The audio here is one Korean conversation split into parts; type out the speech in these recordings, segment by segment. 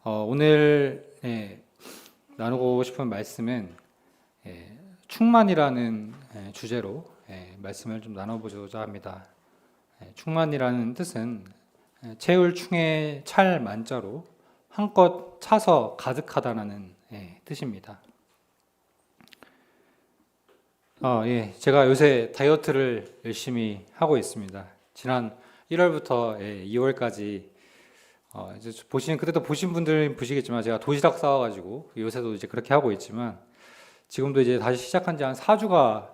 오늘 나누고 싶은 말씀은 충만이라는 주제로 말씀을 좀 나눠보고자 합니다. 충만이라는 뜻은 채울 충에 찰 만자로 한껏 차서 가득하다는 뜻입니다. 제가 요새 다이어트를 열심히 하고 있습니다. 지난 1월부터 2월까지 이제 그때도 보신 분들은 보시겠지만 제가 도시락 싸와가지고 요새도 이제 그렇게 하고 있지만 지금도 이제 다시 시작한 지 한 4주가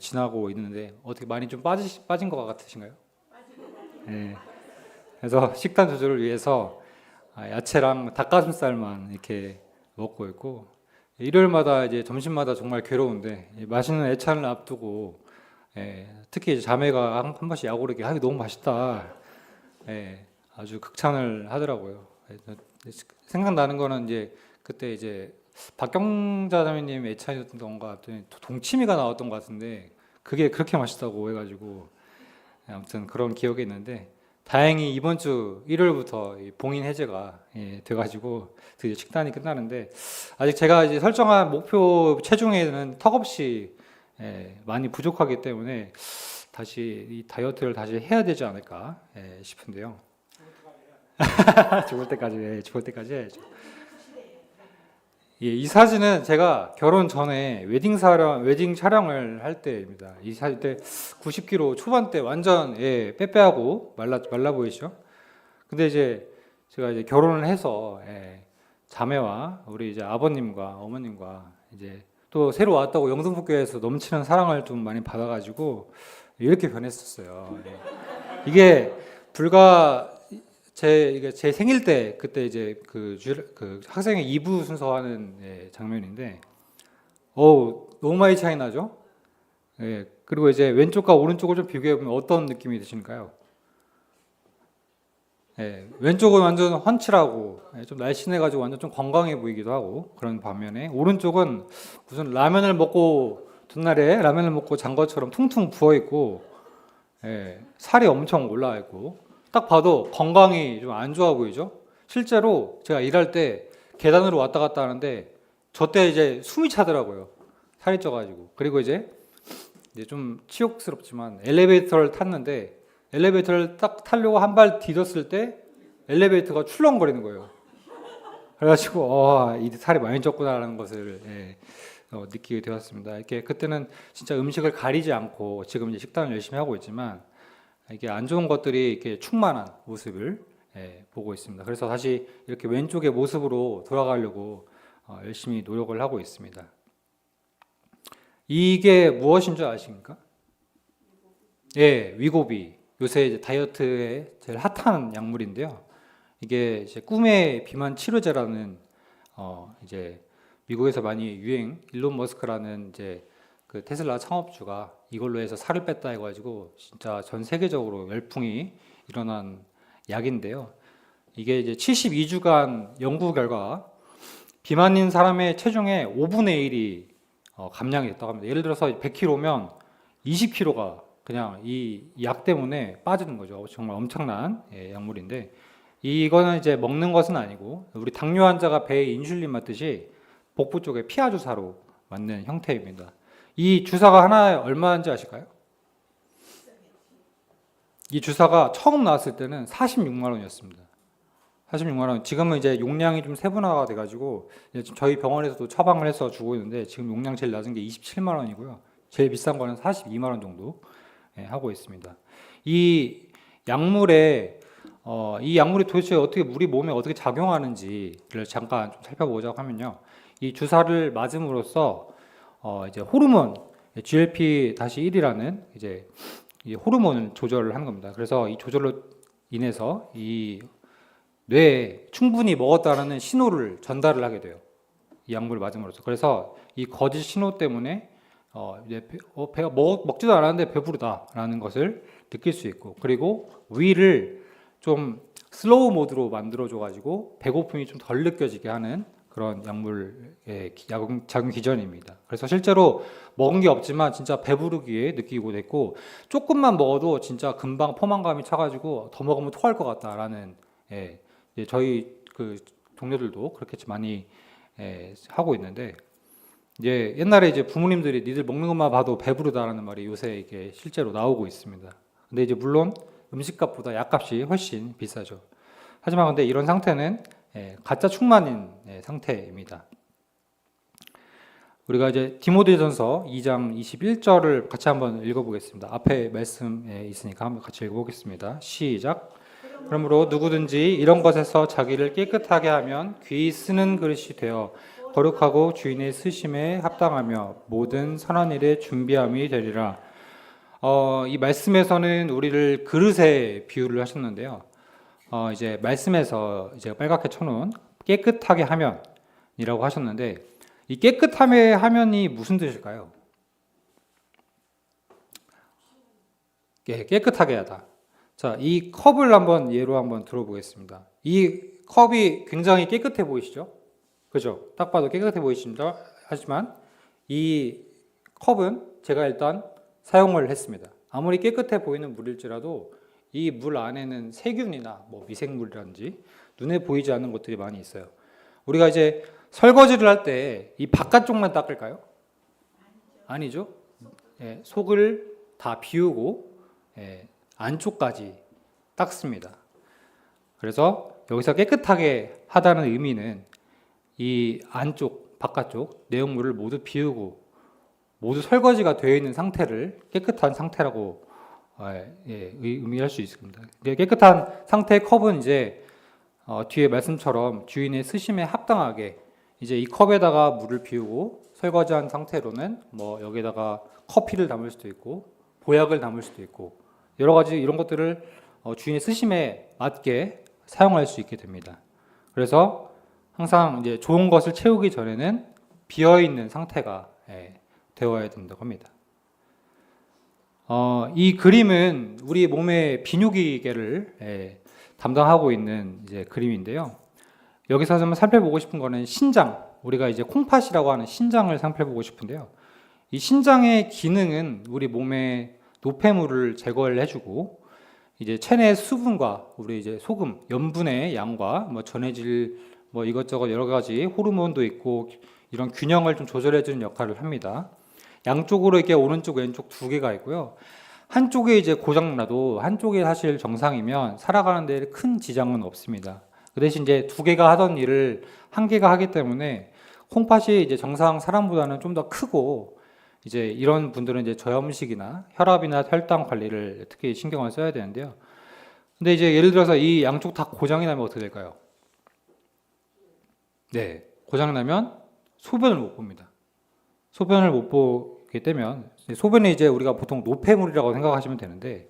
지나고 있는데 어떻게 많이 좀 빠진 것 같으신가요? 예. 그래서 식단 조절을 위해서 야채랑 닭가슴살만 이렇게 먹고 있고 일요일마다 이제 점심마다 정말 괴로운데 맛있는 애찬을 앞두고 특히 이제 자매가 한 번씩 야구르게 하기 너무 맛있다. 아주 극찬을 하더라고요. 생각나는 거는 이제 그때 이제 박경자 자매님 애찬이었던 것 같더니 동치미가 나왔던 것 같은데 그게 그렇게 맛있다고 해가지고 아무튼 그런 기억이 있는데 다행히 이번 주 일요일부터 봉인 해제가 돼가지고 드디어 식단이 끝나는데 아직 제가 이제 설정한 목표 체중에는 턱없이 많이 부족하기 때문에 다시 이 다이어트를 다시 해야 되지 않을까 싶은데요. 죽을 때까지 해야죠. 이 사진은 제가 결혼 전에 웨딩 촬영을 할 때입니다. 이 사진 때 90kg 초반대 완전 빼빼하고 말라 보이시죠? 근데 이제 제가 이제 결혼을 해서 자매와 우리 이제 아버님과 어머님과 이제 또 새로 왔다고 영등포교회에서 넘치는 사랑을 좀 많이 받아가지고 이렇게 변했었어요. 이게 불과 제 생일 때 그때 이제 그 학생회 2부 순서 하는 장면인데 너무 많이 차이 나죠? 그리고 이제 왼쪽과 오른쪽을 좀 비교해 보면 어떤 느낌이 드실까요? 왼쪽은 완전 훤칠하고 좀 날씬해가지고 완전 좀 건강해 보이기도 하고 그런 반면에 오른쪽은 무슨 라면을 먹고 전날에 라면을 먹고 잔 것처럼 퉁퉁 부어 있고 살이 엄청 올라와 있고 딱 봐도 건강이 좀 안 좋아 보이죠? 실제로 제가 일할 때 계단으로 왔다 갔다 하는데 저 때 이제 숨이 차더라고요. 살이 쪄가지고. 그리고 이제 좀 치욕스럽지만 엘리베이터를 탔는데 엘리베이터를 딱 타려고 한 발 디뎠을 때 엘리베이터가 출렁거리는 거예요. 그래가지고 이 살이 많이 쪘구나라는 것을 느끼게 되었습니다. 이렇게 그때는 진짜 음식을 가리지 않고 지금 이제 식단을 열심히 하고 있지만 이게 안 좋은 것들이 이렇게 충만한 모습을 보고 있습니다. 그래서 다시 이렇게 왼쪽의 모습으로 돌아가려고 열심히 노력을 하고 있습니다. 이게 무엇인 줄 아십니까? 위고비. 요새 이제 다이어트에 제일 핫한 약물인데요. 이게 이제 꿈의 비만 치료제라는 이제 미국에서 많이 일론 머스크라는 이제 그 테슬라 창업주가 이걸로 해서 살을 뺐다 해가지고 진짜 전 세계적으로 열풍이 일어난 약인데요. 이게 이제 72주간 연구 결과 비만인 사람의 체중의 5분의 1이 감량이 됐다고 합니다. 예를 들어서 100kg면 20kg가 그냥 이 약 때문에 빠지는 거죠. 정말 엄청난 약물인데 이거는 이제 먹는 것은 아니고 우리 당뇨 환자가 배에 인슐린 맞듯이 복부 쪽에 피하 주사로 맞는 형태입니다. 이 주사가 하나에 얼마인지 아실까요? 이 주사가 처음 나왔을 때는 46만 원이었습니다. 46만 원. 지금은 이제 용량이 좀 세분화가 돼가지고 저희 병원에서도 처방을 해서 주고 있는데 지금 용량 제일 낮은 게 27만 원이고요. 제일 비싼 거는 42만 원 정도 하고 있습니다. 이 약물에 이 약물이 도대체 어떻게 우리 몸에 어떻게 작용하는지를 잠깐 좀 살펴보자고 하면요. 이 주사를 맞음으로써 이제 호르몬 GLP-1이라는 이제 이 호르몬을 조절을 하는 겁니다. 그래서 이 조절로 인해서 이 뇌에 충분히 먹었다라는 신호를 전달을 하게 돼요. 이 약물을 맞음으로써. 그래서 이 거짓 신호 때문에 이제 배가 먹지도 않았는데 배부르다라는 것을 느낄 수 있고 그리고 위를 좀 슬로우 모드로 만들어줘 가지고 배고픔이 좀 덜 느껴지게 하는 그런 약물의 작용 기전입니다. 그래서 실제로 먹은 게 없지만 진짜 배부르기에 느끼고 됐고 조금만 먹어도 진짜 금방 포만감이 차가지고 더 먹으면 토할 것 같다라는 저희 그 동료들도 그렇게 많이 하고 있는데, 이제 옛날에 이제 부모님들이 니들 먹는 것만 봐도 배부르다라는 말이 요새 이게 실제로 나오고 있습니다. 근데 이제 물론 음식값보다 약값이 훨씬 비싸죠. 하지만 근데 이런 상태는 가짜 충만인 상태입니다. 우리가 이제 디모데전서 2장 21절을 같이 한번 읽어보겠습니다. 앞에 말씀에 있으니까 한번 같이 읽어보겠습니다. 시작. 그러므로 누구든지 이런 것에서 자기를 깨끗하게 하면 귀히 쓰는 그릇이 되어 거룩하고 주인의 쓰심에 합당하며 모든 선한 일에 준비함이 되리라. 이 말씀에서는 우리를 그릇에 비유를 하셨는데요. 이제 말씀에서 이제 빨갛게 쳐놓은 깨끗하게 하면이라고 하셨는데, 이 깨끗함의 하면이 무슨 뜻일까요? 깨끗하게 하다. 자, 이 컵을 한번 예로 한번 들어보겠습니다. 이 컵이 굉장히 깨끗해 보이시죠? 그죠? 딱 봐도 깨끗해 보이십니다. 하지만 이 컵은 제가 일단 사용을 했습니다. 아무리 깨끗해 보이는 물일지라도 이 물 안에는 세균이나 뭐 미생물이라든지 눈에 보이지 않는 것들이 많이 있어요. 우리가 이제 설거지를 할 때 이 바깥쪽만 닦을까요? 아니죠. 속을 다 비우고 안쪽까지 닦습니다. 그래서 여기서 깨끗하게 하다는 의미는 이 안쪽, 바깥쪽 내용물을 모두 비우고 모두 설거지가 되어 있는 상태를 깨끗한 상태라고 의미할 수 있습니다. 깨끗한 상태의 컵은 이제 뒤에 말씀처럼 주인의 쓰심에 합당하게 이제 이 컵에다가 물을 비우고 설거지한 상태로는 뭐 여기다가 커피를 담을 수도 있고 보약을 담을 수도 있고 여러 가지 이런 것들을 주인의 쓰심에 맞게 사용할 수 있게 됩니다. 그래서 항상 이제 좋은 것을 채우기 전에는 비어 있는 상태가 되어야 된다고 합니다. 이 그림은 우리 몸의 비뇨기계를 담당하고 있는 이제 그림인데요. 여기서 좀 살펴보고 싶은 거는 신장, 우리가 이제 콩팥이라고 하는 신장을 살펴보고 싶은데요. 이 신장의 기능은 우리 몸의 노폐물을 제거를 해주고 이제 체내 수분과 우리 이제 소금, 염분의 양과 뭐 전해질 뭐 이것저것 여러 가지 호르몬도 있고 이런 균형을 좀 조절해주는 역할을 합니다. 양쪽으로 이렇게 오른쪽 왼쪽 두 개가 있고요. 한쪽에 이제 고장나도 한쪽이 사실 정상이면 살아가는 데 큰 지장은 없습니다. 그 대신 이제 두 개가 하던 일을 한 개가 하기 때문에 콩팥이 이제 정상 사람보다는 좀 더 크고 이제 이런 분들은 이제 저염식이나 혈압이나 혈당 관리를 특히 신경을 써야 되는데요. 근데 이제 예를 들어서 이 양쪽 다 고장이 나면 어떻게 될까요? 네, 고장 나면 소변을 못 봅니다. 소변을 못 보게 되면 소변이 이제 우리가 보통 노폐물이라고 생각하시면 되는데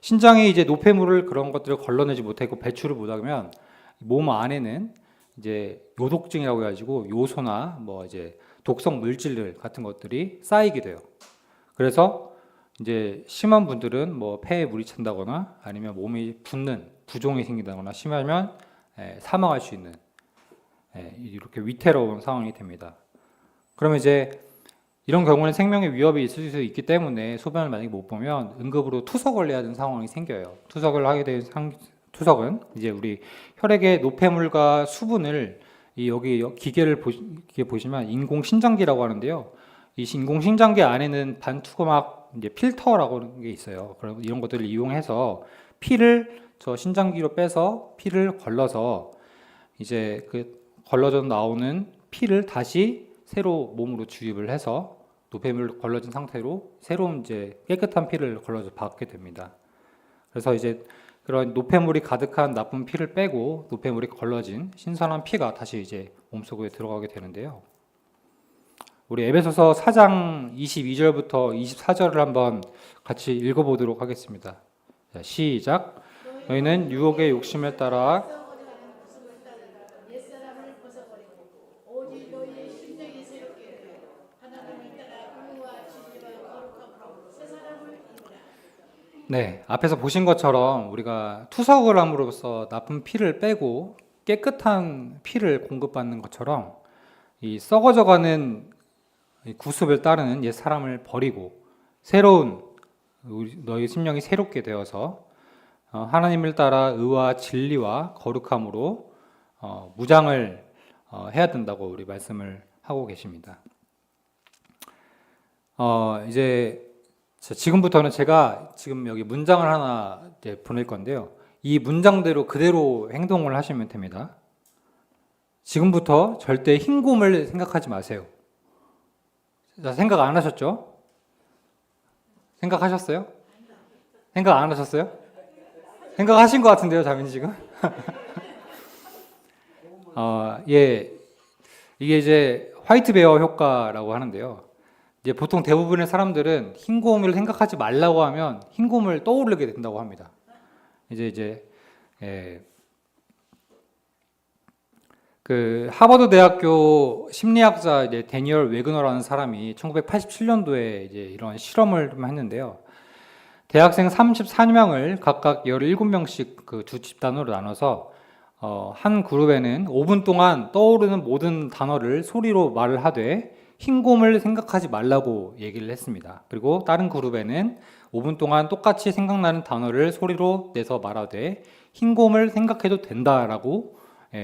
신장이 이제 노폐물을 그런 것들을 걸러내지 못하고 배출을 못하면 몸 안에는 이제 요독증이라고 해가지고 요소나 뭐 이제 독성 물질들 같은 것들이 쌓이게 돼요. 그래서 이제 심한 분들은 뭐 폐에 물이 찬다거나 아니면 몸이 붓는 부종이 생긴다거나 심하면 사망할 수 있는 이렇게 위태로운 상황이 됩니다. 그러면 이제 이런 경우는 생명의 위협이 있을 수 있기 때문에 소변을 만약에 못 보면 응급으로 투석을 해야 되는 상황이 생겨요. 투석을 하게 된 투석은 이제 우리 혈액의 노폐물과 수분을 여기 기계를 보시면 인공신장기라고 하는데요. 이 인공신장기 안에는 반투구막 이제 필터라고 하는 게 있어요. 그럼 이런 것들을 이용해서 피를 저 신장기로 빼서 피를 걸러서 이제 그 걸러져 나오는 피를 다시 새로 몸으로 주입을 해서 노폐물 걸러진 상태로 새로운 이제 깨끗한 피를 걸러서 받게 됩니다. 그래서 이제 그런 노폐물이 가득한 나쁜 피를 빼고 노폐물이 걸러진 신선한 피가 다시 이제 몸속에 들어가게 되는데요. 우리 에베소서 4장 22절부터 24절을 한번 같이 읽어보도록 하겠습니다. 자, 시작. 너희는 유혹의 욕심을 따라 네, 앞에서 보신 것처럼 우리가 투석을 함으로써 나쁜 피를 빼고 깨끗한 피를 공급받는 것처럼 이 썩어져가는 구습을 따르는 옛 사람을 버리고 새로운 너희 심령이 새롭게 되어서 하나님을 따라 의와 진리와 거룩함으로 무장을 해야 된다고 우리 말씀을 하고 계십니다. 이제 지금부터는 제가 지금 여기 문장을 하나 이제 보낼 건데요. 이 문장대로 그대로 행동을 하시면 됩니다. 지금부터 절대 흰곰을 생각하지 마세요. 자, 생각 안 하셨죠? 생각하셨어요? 생각 안 하셨어요? 생각하신 것 같은데요, 자매님 지금? 예, 이게 이제 화이트 베어 효과라고 하는데요. 이제 보통 대부분의 사람들은 흰곰을 생각하지 말라고 하면 흰곰을 떠오르게 된다고 합니다. 그 하버드 대학교 심리학자 이제 데니얼 웨그너라는 사람이 1987년도에 이제 이런 실험을 좀 했는데요. 대학생 34명을 각각 17명씩 그 두 집단으로 나눠서 한 그룹에는 5분 동안 떠오르는 모든 단어를 소리로 말을 하되 흰곰을 생각하지 말라고 얘기를 했습니다. 그리고 다른 그룹에는 5분 동안 똑같이 생각나는 단어를 소리로 내서 말하되 흰곰을 생각해도 된다라고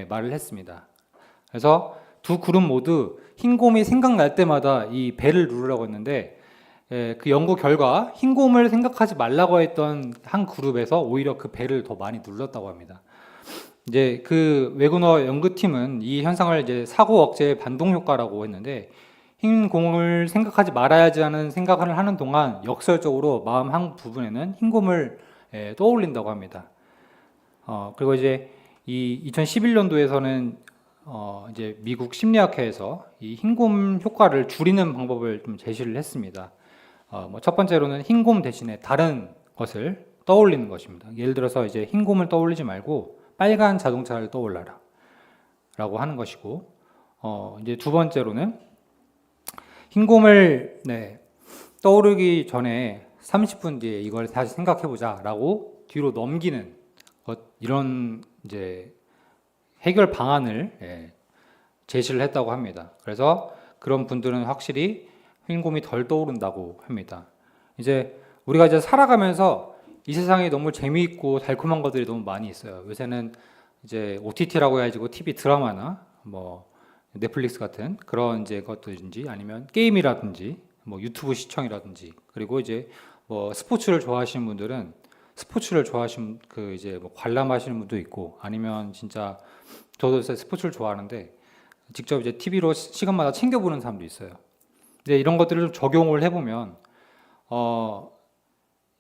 말을 했습니다. 그래서 두 그룹 모두 흰곰이 생각날 때마다 이 벨을 누르라고 했는데 그 연구 결과 흰곰을 생각하지 말라고 했던 한 그룹에서 오히려 그 벨을 더 많이 눌렀다고 합니다. 이제 그 웨그너 연구팀은 이 현상을 이제 사고 억제 반동 효과라고 했는데 흰 공을 생각하지 말아야지 하는 생각을 하는 동안 역설적으로 마음 한 부분에는 흰 곰을 떠올린다고 합니다. 그리고 이제 이 2011년도에서는 이제 미국 심리학회에서 이 흰곰 효과를 줄이는 방법을 좀 제시를 했습니다. 첫 번째로는 흰곰 대신에 다른 것을 떠올리는 것입니다. 예를 들어서 이제 흰곰을 떠올리지 말고 빨간 자동차를 떠올라라 라고 하는 것이고, 이제 두 번째로는 흰곰을 떠오르기 전에 30분 뒤에 이걸 다시 생각해보자 라고 뒤로 넘기는 이런 이제 해결 방안을 제시를 했다고 합니다. 그래서 그런 분들은 확실히 흰곰이 덜 떠오른다고 합니다. 이제 우리가 이제 살아가면서 이 세상에 너무 재미있고 달콤한 것들이 너무 많이 있어요. 요새는 이제 OTT라고 해가지고 TV 드라마나 뭐 넷플릭스 같은 그런 이제 것들인지 아니면 게임이라든지 뭐 유튜브 시청이라든지 그리고 이제 뭐 스포츠를 좋아하시는 분들은 스포츠를 좋아하시는 그 이제 뭐 관람하시는 분도 있고 아니면 진짜 저도 스포츠를 좋아하는데 직접 이제 TV로 시간마다 챙겨보는 사람도 있어요. 근데 이런 것들을 좀 적용을 해보면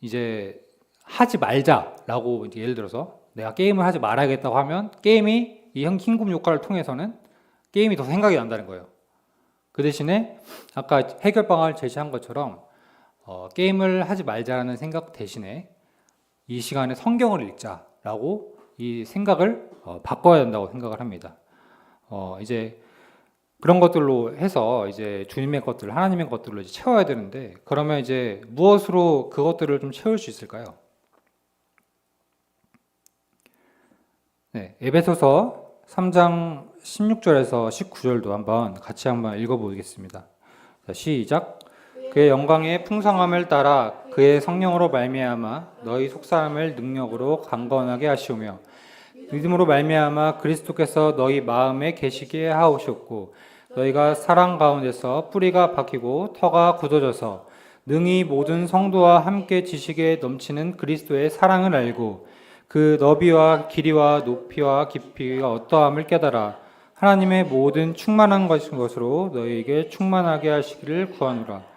이제 하지 말자라고 이제 예를 들어서 내가 게임을 하지 말아야겠다고 하면 게임이 이 흰곰 효과를 통해서는 게임이 더 생각이 난다는 거예요. 그 대신에 아까 해결 방안을 제시한 것처럼 게임을 하지 말자라는 생각 대신에 이 시간에 성경을 읽자라고 이 생각을 바꿔야 된다고 생각을 합니다. 이제 그런 것들로 해서 이제 주님의 것들, 하나님의 것들로 이제 채워야 되는데 그러면 이제 무엇으로 그것들을 좀 채울 수 있을까요? 네, 에베소서 3장 16절에서 19절도 한번 같이 한번 읽어보겠습니다. 자, 시작. 그의 영광의 풍성함을 따라 그의 성령으로 말미암아 너희 속사람을 능력으로 강건하게 하시오며 믿음으로 말미암아 그리스도께서 너희 마음에 계시게 하오셨고 너희가 사랑 가운데서 뿌리가 박히고 터가 굳어져서 능히 모든 성도와 함께 지식에 넘치는 그리스도의 사랑을 알고 그 너비와 길이와 높이와 깊이가 어떠함을 깨달아 하나님의 모든 충만한 것으로 너희에게 충만하게 하시기를 구하노라.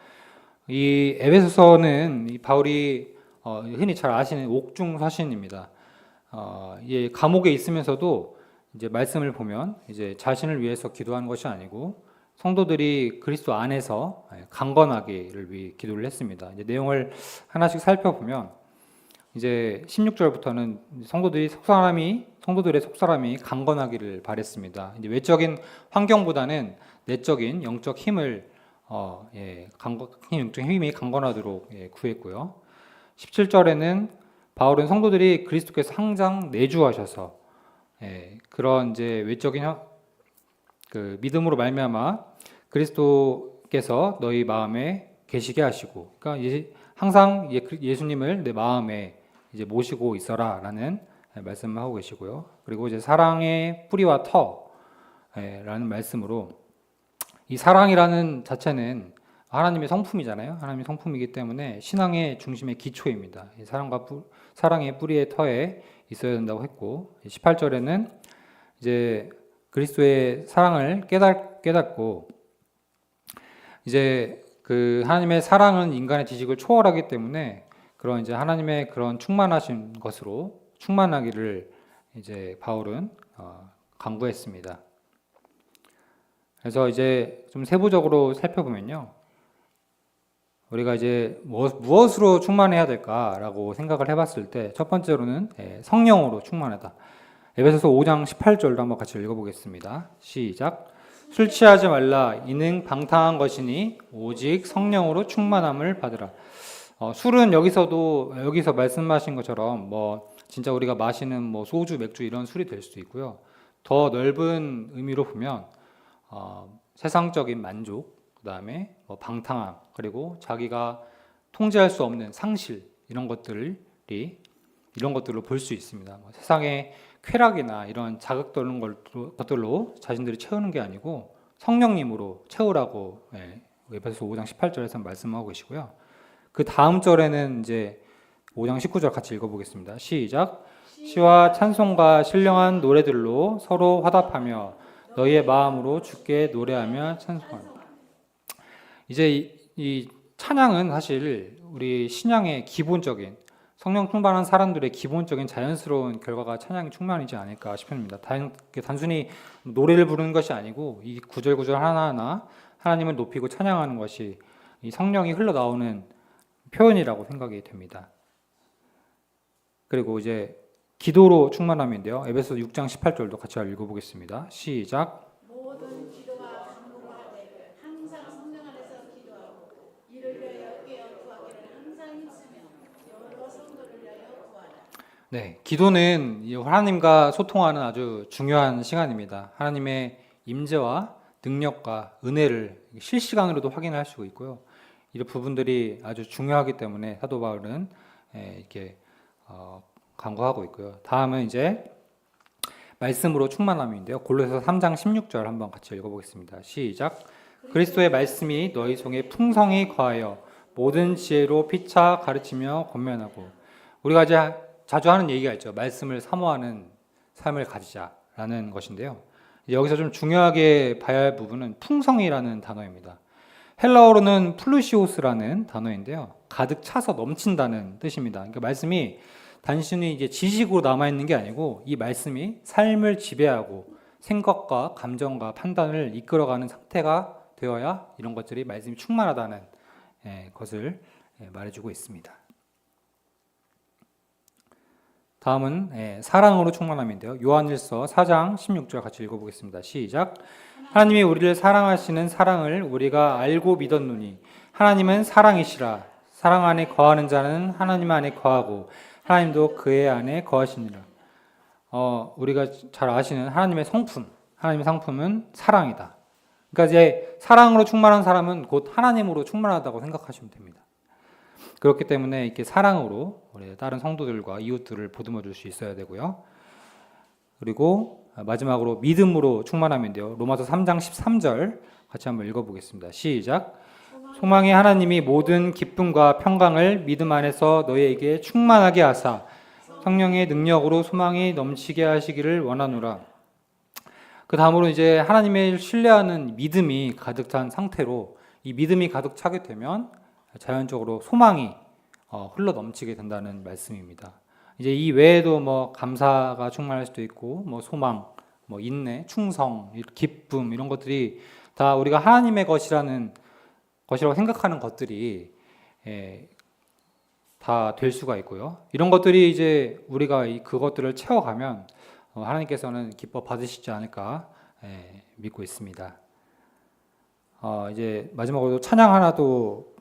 이 에베소서는 이 바울이 흔히 잘 아시는 옥중 서신입니다. 이 감옥에 있으면서도 이제 말씀을 보면 이제 자신을 위해서 기도하는 것이 아니고 성도들이 그리스도 안에서 강건하기를 위해 기도를 했습니다. 이제 내용을 하나씩 살펴보면 이제 16절부터는 성도들의 속사람이 강건하기를 바랬습니다. 이제 외적인 환경보다는 내적인 영적 힘을 영적 힘이 강건하도록 구했고요. 17절에는 바울은 성도들이 그리스도께서 항상 내주하셔서 그런 이제 외적인 그 믿음으로 말미암아 그리스도께서 너희 마음에 계시게 하시고, 그러니까 항상 예수님을 내 마음에 이제 모시고 있어라라는 말씀하고 계시고요. 그리고 이제 사랑의 뿌리와 터라는 말씀으로 이 사랑이라는 자체는 하나님의 성품이잖아요. 하나님의 성품이기 때문에 신앙의 중심의 기초입니다. 이 사랑의 뿌리의 터에 있어야 된다고 했고 18절에는 이제 그리스도의 사랑을 깨닫고 이제 그 하나님의 사랑은 인간의 지식을 초월하기 때문에 그런 이제 하나님의 그런 충만하신 것으로 충만하기를 이제 바울은 강구했습니다. 그래서 이제 좀 세부적으로 살펴보면요. 우리가 이제 무엇으로 충만해야 될까라고 생각을 해봤을 때 첫 번째로는 성령으로 충만하다. 에베소서 5장 18절도 한번 같이 읽어보겠습니다. 시작. 술 취하지 말라. 이는 방탕한 것이니 오직 성령으로 충만함을 받으라. 술은 여기서 말씀하신 것처럼 뭐 진짜 우리가 마시는 뭐 소주, 맥주 이런 술이 될 수도 있고요. 더 넓은 의미로 보면 세상적인 만족, 그다음에 뭐 방탕함, 그리고 자기가 통제할 수 없는 상실 이런 것들로 볼 수 있습니다. 뭐 세상의 쾌락이나 이런 자극되는 것들로 자신들이 채우는 게 아니고 성령님으로 채우라고 에베소서 5장 18절에서 말씀하고 계시고요. 그 다음 절에는 이제 5장 19절 같이 읽어보겠습니다. 시작. 시와 찬송과 신령한 노래들로 서로 화답하며 너희의 마음으로 주께 노래하며 찬송하라. 이제 이 찬양은 사실 우리 신앙의 기본적인 성령 충만한 사람들의 기본적인 자연스러운 결과가 찬양이 충만이지 않을까 싶습니다. 단순히 노래를 부르는 것이 아니고 이 구절구절 하나하나 하나님을 높이고 찬양하는 것이 이 성령이 흘러나오는 표현이라고 생각이 됩니다. 그리고 이제 기도로 충만함인데요. 에베소 6장 18절도 같이 읽어보겠습니다. 시작. 모든 기도와 간구하되 항상 성령 안에서 기도하고 이를 위하여 깨어 구하기를 항상 힘쓰며 여러 성도를 위하여 구하라. 네, 기도는 하나님과 소통하는 아주 중요한 시간입니다. 하나님의 임재와 능력과 은혜를 실시간으로도 확인할 수 있고요. 이런 부분들이 아주 중요하기 때문에 사도 바울은 이렇게 간구하고 있고요. 다음은 이제 말씀으로 충만함인데요. 골로새서 3장 16절 한번 같이 읽어보겠습니다. 시작. 그리스도의 말씀이 너희 속에 풍성히 거하여 모든 지혜로 피차 가르치며 권면하고. 우리가 이제 자주 하는 얘기가 있죠. 말씀을 사모하는 삶을 가지자라는 것인데요. 여기서 좀 중요하게 봐야 할 부분은 풍성이라는 단어입니다. 헬라어로는 플루시오스라는 단어인데요. 가득 차서 넘친다는 뜻입니다. 그러니까 말씀이 단순히 이제 지식으로 남아있는 게 아니고 이 말씀이 삶을 지배하고 생각과 감정과 판단을 이끌어가는 상태가 되어야 이런 것들이 말씀이 충만하다는 것을 말해주고 있습니다. 다음은 사랑으로 충만함인데요. 요한일서 4장 16절 같이 읽어보겠습니다. 시작. 하나님이 우리를 사랑하시는 사랑을 우리가 알고 믿었노니 하나님은 사랑이시라. 사랑 안에 거하는 자는 하나님 안에 거하고 하나님도 그의 안에 거하시니라. 우리가 잘 아시는 하나님의 성품, 하나님의 성품은 사랑이다. 그러니까 이제 사랑으로 충만한 사람은 곧 하나님으로 충만하다고 생각하시면 됩니다. 그렇기 때문에 이렇게 사랑으로 우리 다른 성도들과 이웃들을 보듬어 줄 수 있어야 되고요. 그리고 마지막으로 믿음으로 충만함인데요. 로마서 3장 13절 같이 한번 읽어보겠습니다. 시작. 소망의 하나님이 모든 기쁨과 평강을 믿음 안에서 너희에게 충만하게 하사 성령의 능력으로 소망이 넘치게 하시기를 원하노라. 그 다음으로 이제 하나님을 신뢰하는 믿음이 가득 찬 상태로 이 믿음이 가득 차게 되면 자연적으로 소망이 흘러 넘치게 된다는 말씀입니다. 이제 이 외에도 뭐 감사가 충만할 수도 있고 뭐 소망, 뭐 인내, 충성, 기쁨 이런 것들이 다 우리가 하나님의 것이라고 생각하는 것들이 다 될 수가 있고요. 이런 것들이 이제 우리가 그것들을 채워가면 하나님께서는 기뻐 받으시지 않을까 믿고 있습니다. 이제 마지막으로 찬양 하나 또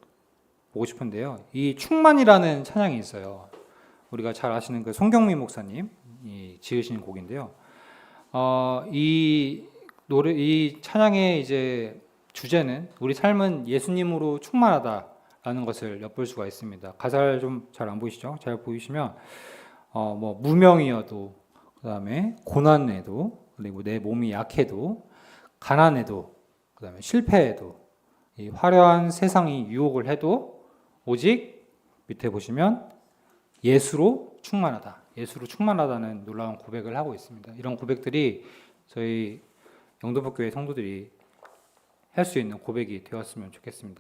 보고 싶은데요. 이 충만이라는 찬양이 있어요. 우리가 잘 아시는 그 송경민 목사님이 지으신 곡인데요. 이 찬양의 이제 주제는 우리 삶은 예수님으로 충만하다라는 것을 엿볼 수가 있습니다. 가사를 좀 잘 안 보이시죠? 잘 보이시면 뭐 무명이어도, 그다음에 고난에도, 그리고 내 몸이 약해도, 가난해도, 그다음에 실패해도, 이 화려한 세상이 유혹을 해도 오직 밑에 보시면 예수로 충만하다. 예수로 충만하다는 놀라운 고백을 하고 있습니다. 이런 고백들이 저희 영도복교회 성도들이 할 수 있는 고백이 되었으면 좋겠습니다.